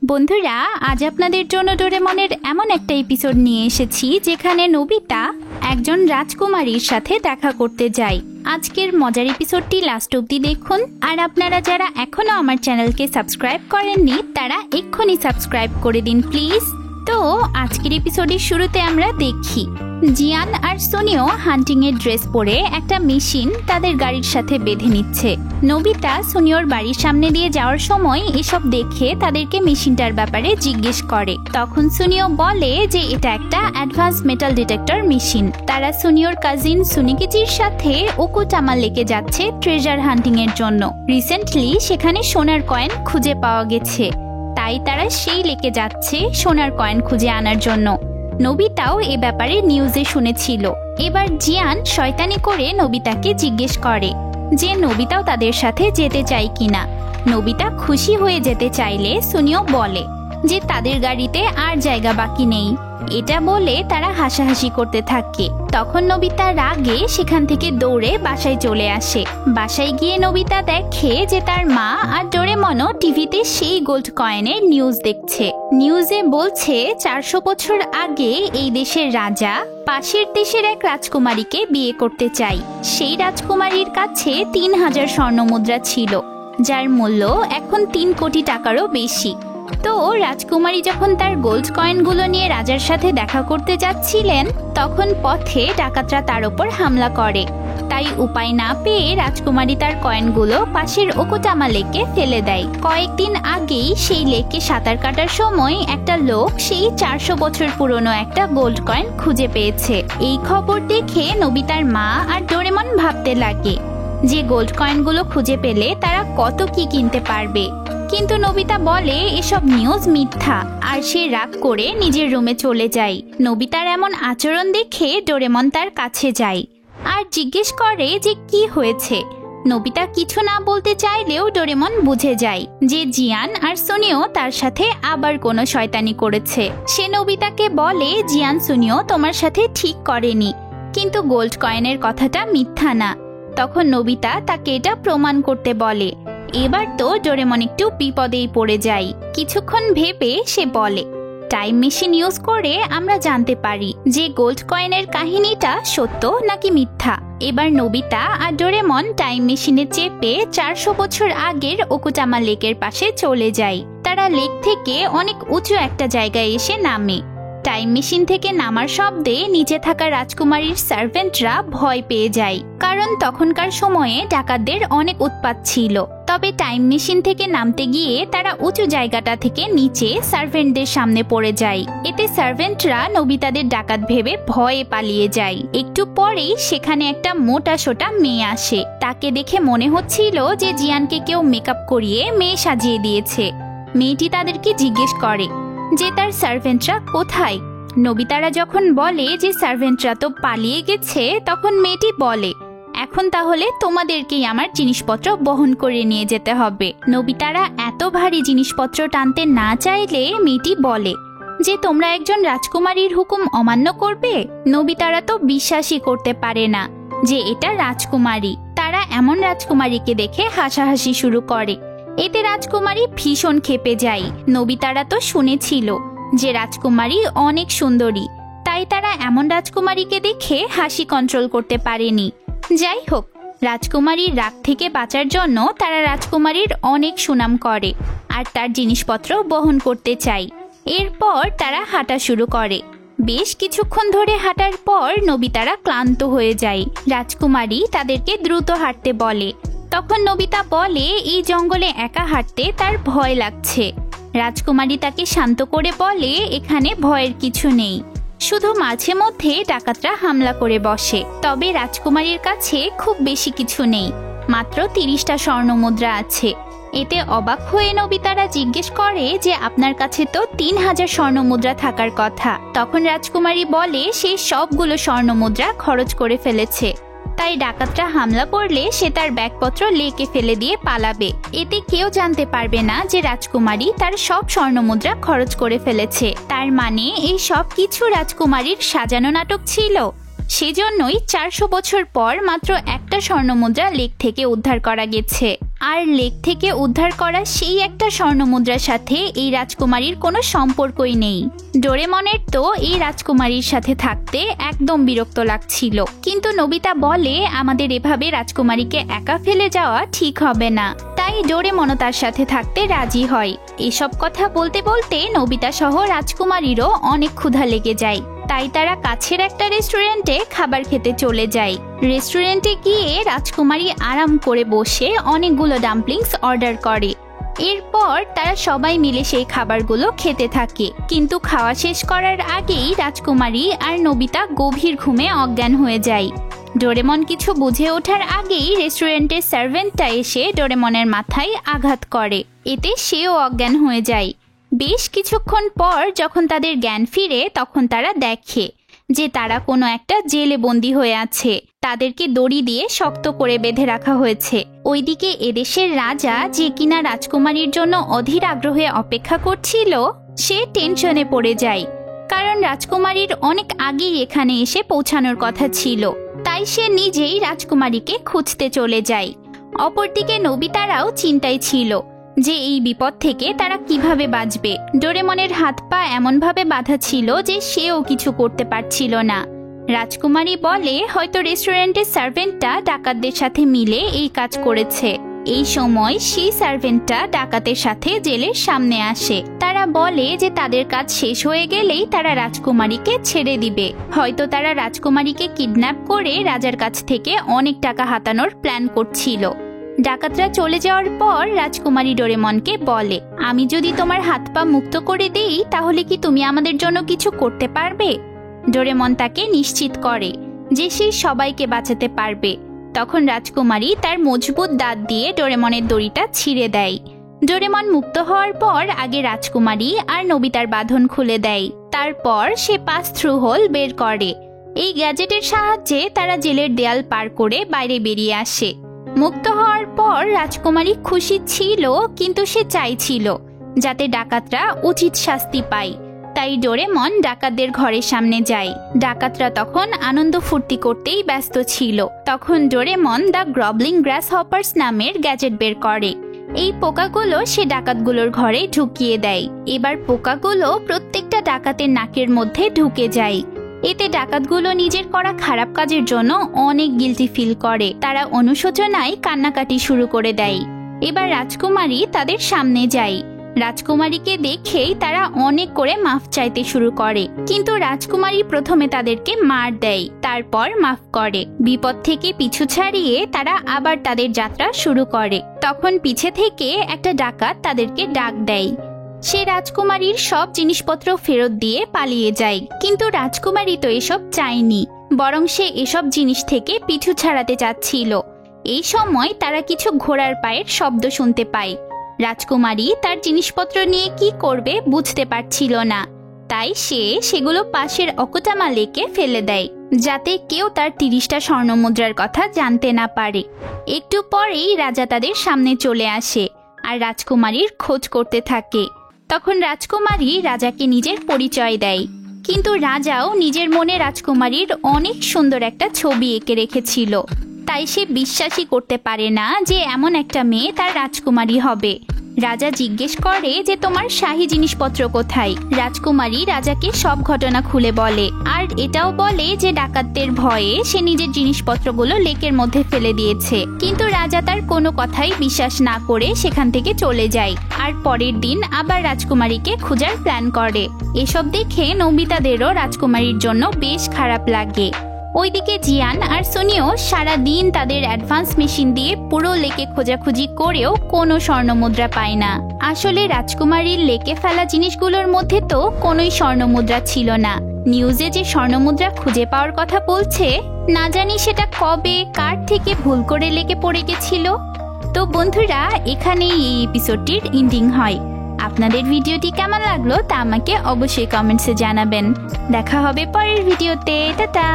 বন্ধুরা, আজ আপনাদের জন্য ডোরেমনের এমন একটা এপিসোড নিয়ে এসেছি যেখানে নোবিতা একজন রাজকুমারীর সাথে দেখা করতে যায়। আজকের মজার এপিসোডটি লাস্ট অবধি দেখুন। আর আপনারা যারা এখনো আমার চ্যানেলকে সাবস্ক্রাইব করেননি তারা এক্ষুনি সাবস্ক্রাইব করে দিন প্লিজ। তো আজকের এপিসোডের শুরুতে আমরা দেখি জিয়ান আর সোনিও হান্টিং এর ড্রেস পরে একটা মেশিন তাদের গাড়ির সাথে বেঁধে নিচ্ছে। নোবিতা সোনিওর বাড়ির সামনে দিয়ে যাওয়ার সময় এসব দেখে তাদেরকে মেশিনটার ব্যাপারে জিজ্ঞেস করে। তখন সোনিও বলে যে এটা একটা অ্যাডভান্স মেটাল ডিটেক্টর মেশিন। তারা সোনিওর কাজিন সুনিকিচির সাথে ওকুটামা লেকে যাচ্ছে ট্রেজার হান্টিং এর জন্য। রিসেন্টলি সেখানে সোনার কয়েন খুঁজে পাওয়া গেছে, তাই তারা সেই লেকে যাচ্ছে সোনার কয়েন খুঁজে আনার জন্য। নোবিতাও এ ব্যাপারে নিউজে শুনেছিল। এবার জিয়ান শয়তানি করে নোবিতাকে জিজ্ঞেস করে যে নোবিতাও তাদের সাথে যেতে চায় কিনা। নোবিতা খুশি হয়ে যেতে চাইলে সোনিও বলে যে তাদের গাড়িতে আর জায়গা বাকি নেই। এটা বলে তারা হাসাহাসি করতে থাকে। তখন নোবিতা রাগে সেখান থেকে দৌড়ে বাসায় চলে আসে। বাসায় গিয়ে নোবিতা দেখে যে তার মা আর ডোরেমনও টিভিতে সেই গোল্ড কয়েনের নিউজ দেখছে। নিউজে বলছে 400 বছর আগে এই দেশের রাজা পাশের দেশের এক রাজকুমারীকে বিয়ে করতে চাই। সেই রাজকুমারীর কাছে 3000 স্বর্ণমুদ্রা ছিল, যার মূল্য এখন 3 কোটি টাকারও বেশি। তো রাজকুমারী যখন তার গোল্ড কয়েনগুলো নিয়ে রাজার সাথে দেখা করতে যাচ্ছিলেন তখন পথে ডাকাতরা তার উপর হামলা করে। তাই উপায় না পেয়ে রাজকুমারী তার কয়েনগুলো পাশের ওকুটামা লেকে ফেলে দেয়। কয়েকদিন আগেই সেই লেকে সাঁতার কাটার সময় একটা লোক সেই 400 বছর পুরনো একটা গোল্ড কয়েন খুঁজে পেয়েছে। এই খবর দেখে নোবিতার মা আর ডোরেমন ভাবতে লাগে যে গোল্ড কয়েনগুলো খুঁজে পেলে তারা কত কি কিনতে পারবে। কিন্তু নোবিতা বলে এসব নিউজ মিথ্যা, আর সে রাগ করে নিজের রুমে চলে যায়। নোবিতার এমন আচরণ দেখে ডোরেমন তার কাছে যায় আর জিজ্ঞেস করে যে কি হয়েছে। নোবিতা কিছু না বলতে চাইলেও ডোরেমন বুঝে যায় যে জিয়ান আর সোনিও তার সাথে আবার কোনো শয়তানি করেছে। সে নোবিতাকে বলে জিয়ান সোনিও তোমার সাথে ঠিক করেনি, কিন্তু গোল্ড কয়েনের কথাটা মিথ্যা না। তখন নোবিতা তাকে এটা প্রমাণ করতে বলে। এবার তো ডোরেমন একটু বিপদেই পড়ে যায়। কিছুক্ষণ ভেবে সে বলে টাইম মেশিন ইউজ করে আমরা জানতে পারি যে গোল্ড কয়েনের কাহিনীটা সত্য নাকি মিথ্যা। এবার নোবিতা আর ডোরেমন টাইম মেশিনে চেপে 400 বছর আগের ওকুটামা লেকের পাশে চলে যায়। তারা লেক থেকে অনেক উঁচু একটা জায়গায় এসে নামে। টাইম মেশিন থেকে নামার শব্দে নিচে থাকা রাজকুমারীর সার্ভেন্টরা ভয় পেয়ে যায়, কারণ তখনকার সময়ে ডাকাতদের অনেক উৎপাত ছিল। তবে টাইম মেশিন থেকে নামতে গিয়ে তারা উঁচু জায়গাটা থেকে নিচে সার্ভেন্টদের সামনে পড়ে যায়। এতে সার্ভেন্টরা নোবিতাদের ডাকাত ভেবে ভয়ে পালিয়ে যায়। একটু পরেই সেখানে একটা মোটা সোটা মেয়ে আসে। তাকে দেখে মনে হচ্ছিল যে জিয়ানকে কেউ মেকআপ করিয়ে মেয়ে সাজিয়ে দিয়েছে। মেয়েটি তাদেরকে জিজ্ঞেস করে যে তার সার্ভেন্টরা কোথায়। নোবিতারা যখন বলে যে সার্ভেন্টরা তো পালিয়ে গেছে, তখন মেয়েটি বলে এখন তাহলে তোমাদেরকেই আমার জিনিসপত্র বহন করে নিয়ে যেতে হবে। নোবিতারা এত ভারী জিনিসপত্র টানতে না চাইলে মেয়েটি বলে যে তোমরা একজন রাজকুমারীর হুকুম অমান্য করবে। নোবিতারা তো বিশ্বাসই করতে পারে না যে এটা রাজকুমারী। তারা এমন রাজকুমারীকে দেখে হাসাহাসি শুরু করে। এতে রাজকুমারী ভীষণ ক্ষেপে যায়। নোবিতারা তো শুনেছিল যে রাজকুমারী অনেক সুন্দরী, তাই তারা এমন রাজকুমারীকে দেখে হাসি কন্ট্রোল করতে পারেনি। যাই হোক, রাজকুমারীর রাগ থেকে বাঁচার জন্য তারা রাজকুমারীর অনেক সুনাম করে আর তার জিনিসপত্র বহন করতে চায়। এরপর তারা হাঁটা শুরু করে। বেশ কিছুক্ষণ ধরে হাঁটার পর নোবিতারা ক্লান্ত হয়ে যায়। রাজকুমারী তাদেরকে দ্রুত হাঁটতে বলে। তখন নোবিতা বলে এই জঙ্গলে একা হাঁটতে তার ভয় লাগছে। রাজকুমারী তাকে শান্ত করে বলে এখানে ভয়ের কিছু নেই, শুধু মাঝে মধ্যে ডাকাতরা হামলা করে বসে। তবে রাজকুমারীর কাছে খুব বেশি কিছু নেই, মাত্র 30টা স্বর্ণমুদ্রা আছে। এতে অবাক হয়ে নোবিতারা জিজ্ঞেস করে যে আপনার কাছে তো 3000 স্বর্ণমুদ্রা থাকার কথা। তখন রাজকুমারী বলে সে সবগুলো স্বর্ণমুদ্রা খরচ করে ফেলেছে, তাই ডাকাতরা হামলা করলে সে তার ব্যাগপত্র লেকে ফেলে দিয়ে পালাবে। এতে কেউ জানতে পারবে না যে রাজকুমারী তার সব স্বর্ণমুদ্রা খরচ করে ফেলেছে। তার মানে এই সব কিছু রাজকুমারীর সাজানো নাটক ছিল। সেজন্যই 400 বছর পর মাত্র একটা স্বর্ণমুদ্রা লেক থেকে উদ্ধার করা গেছে। আর লেক থেকে উদ্ধার করা সেই একটা স্বর্ণমুদ্রার সাথে এই রাজকুমারীর কোনো সম্পর্কই নেই। ডোরেমনের তো এই রাজকুমারীর সাথে থাকতে একদম বিরক্ত লাগছিল, কিন্তু নোবিতা বলে আমাদের এভাবে রাজকুমারীকে একা ফেলে যাওয়া ঠিক হবে না। তাই ডোরেমনও তার সাথে থাকতে রাজি হয়। এসব কথা বলতে বলতে নোবিতা সহ রাজকুমারীরও অনেক ক্ষুধা লেগে যায়। তাই তারা কাছের একটা রেস্টুরেন্টে খাবার খেতে চলে যায়। রেস্টুরেন্টে গিয়ে রাজকুমারী আরাম করে বসে অনেকগুলো ডাম্পলিংস অর্ডার করে। এরপর তারা সবাই মিলে সেই খাবারগুলো খেতে থাকে, কিন্তু খাওয়া শেষ করার আগেই রাজকুমারী আর নোবিতা গভীর ঘুমে অজ্ঞান হয়ে যায়। ডোরেমন কিছু বুঝে ওঠার আগেই রেস্টুরেন্টের সার্ভেন্টটা এসে ডোরেমনের মাথায় আঘাত করে, এতে সেও অজ্ঞান হয়ে যায়। বেশ কিছুক্ষণ পর যখন তাদের জ্ঞান ফিরে তখন তারা দেখে যে তারা কোনো একটা জেলে বন্দী হয়ে আছে। তাদেরকে দড়ি দিয়ে শক্ত করে বেঁধে রাখা হয়েছে। ওইদিকে এদেশের রাজা, যে কিনা রাজকুমারীর জন্য অধীর আগ্রহে অপেক্ষা করছিল, সে টেনশনে পড়ে যায়, কারণ রাজকুমারীর অনেক আগেই এখানে এসে পৌঁছানোর কথা ছিল। তাই সে নিজেই রাজকুমারীকে খুঁজতে চলে যায়। অপরদিকে নোবিতারাও চিন্তায় ছিল যে এই বিপদ থেকে তারা কিভাবে বাঁচবে। ডোরেমনের হাত পা এমনভাবে বাঁধা ছিল যে সেও কিছু করতে পারছিল না। রাজকুমারী বলে হয়তো রেস্টুরেন্টের সার্ভেন্টটা ডাকাতদের সাথে মিলে এই কাজ করেছে। এই সময় সেই সার্ভেন্টটা ডাকাতের সাথে জেলের সামনে আসে। তারা বলে যে তাদের কাজ শেষ হয়ে গেলেই তারা রাজকুমারীকে ছেড়ে দিবে। হয়তো তারা রাজকুমারীকে কিডন্যাপ করে রাজার কাছ থেকে অনেক টাকা হাতানোর প্ল্যান করছিল। ডাকাতরা চলে যাওয়ার পর রাজকুমারী ডোরেমনকে বলে, আমি যদি তোমার হাত পা মুক্ত করে দেই তাহলে কি তুমি আমাদের জন্য কিছু করতে পারবে? ডোরেমন তাকে নিশ্চিত করে যে সে সবাইকে বাঁচাতে পারবে। তখন রাজকুমারী তার মজবুত দাঁত দিয়ে ডোরেমনের দড়িটা ছিঁড়ে দেয়। ডোরেমন মুক্ত হওয়ার পর আগে রাজকুমারী আর নোবিতার বাঁধন খুলে দেয়। তারপর সে পাস থ্রু হোল বের করে। এই গ্যাজেটের সাহায্যে তারা জেলের দেয়াল পার করে বাইরে বেরিয়ে আসে। মুক্ত হওয়ার পর রাজকুমারী খুশি ছিল, কিন্তু সে চাইছিল যাতে ডাকাতরা উচিত শাস্তি পায়। তাই ডোরেমন ডাকাতদের ঘরের সামনে যায়। ডাকাতরা তখন আনন্দ ফুর্তি করতেই ব্যস্ত ছিল। তখন ডোরেমন দ্য গ্রবলিং গ্রাস হপার্স নামের গ্যাজেট বের করে। এই পোকাগুলো সে ডাকাতগুলোর ঘরে ঢুকিয়ে দেয়। এবার পোকাগুলো প্রত্যেকটা ডাকাতের নাকের মধ্যে ঢুকে যায়। এতে ডাকাতগুলো নিজের করা খারাপ কাজের জন্য অনেক গিল্টি ফিল করে। তারা অনুশোচনায় কান্নাকাটি শুরু করে দেয়। এবার রাজকুমারী তাদের সামনে যায়। রাজকুমারীকে দেখেই তারা অনেক করে মাফ চাইতে শুরু করে, কিন্তু রাজকুমারী প্রথমে তাদেরকে মার দেয়, তারপর মাফ করে। বিপদ থেকে পিছু ছাড়িয়ে তারা আবার তাদের যাত্রা শুরু করে। তখন পিছে থেকে একটা ডাকাত তাদেরকে ডাক দেয়। সে রাজকুমারীর সব জিনিসপত্র ফেরত দিয়ে পালিয়ে যায়, কিন্তু রাজকুমারী তো এসব চায়নি, বরং সে এসব জিনিস থেকে পিছু ছাড়াতে চাচ্ছিল। এই সময় তারা কিছু ঘোড়ার পায়ের শব্দ শুনতে পায়। রাজকুমারী তার জিনিসপত্র নিয়ে কি করবে বুঝতে পারছিল না, তাই সে সেগুলো পাশের অকোটামা লেকে ফেলে দেয়, যাতে কেউ তার 30টা স্বর্ণমুদ্রার কথা জানতে না পারে। একটু পরেই রাজা তাদের সামনে চলে আসে আর রাজকুমারীর খোঁজ করতে থাকে। তখন রাজকুমারী রাজাকে নিজের পরিচয় দেয়, কিন্তু রাজাও নিজের মনে রাজকুমারীর অনেক সুন্দর একটা ছবি এঁকে রেখেছিল। তাই সে বিশ্বাসই করতে পারে না যে এমন একটা মেয়ে তার রাজকুমারী হবে। রাজা জিজ্ঞেস করে যে তোমার শাহী জিনিসপত্র কোথায়। রাজকুমারী রাজাকে সব ঘটনা খুলে বলে, আর এটাও বলে যে ডাকাতদের ভয়ে সে নিজের জিনিসপত্রগুলো লেকের মধ্যে ফেলে দিয়েছে। কিন্তু রাজা তার কোনো কথাই বিশ্বাস না করে সেখান থেকে চলে যায়, আর পরের দিন আবার রাজকুমারীকে খোঁজার প্ল্যান করে। এসব দেখে নোবিতাদেরও রাজকুমারীর জন্য বেশ খারাপ লাগে। ওইদিকে জিয়ান আর সুনিও সারা দিন তাদের অ্যাডভান্স মেশিন দিয়ে পুরো লেকে খোঁজাখুঁজি করেও কোনো স্বর্ণমুদ্রা পায় না। আসলে রাজকুমারীর লেকে ফেলা জিনিসগুলোর মধ্যে তো কোনোই স্বর্ণমুদ্রা ছিল না। নিউজে যে স্বর্ণমুদ্রা খুঁজে পাওয়ার কথা বলছে, না জানি সেটা কবে কার থেকে ভুল করে লেকে পড়ে গেছিল। তো বন্ধুরা, এখানেই এই এপিসোডটির এন্ডিং হয়। আপনাদের ভিডিওটি কেমন লাগলো তা আমাকে অবশ্যই কমেন্টসে জানাবেন। দেখা হবে পরের ভিডিওতে। টাটা।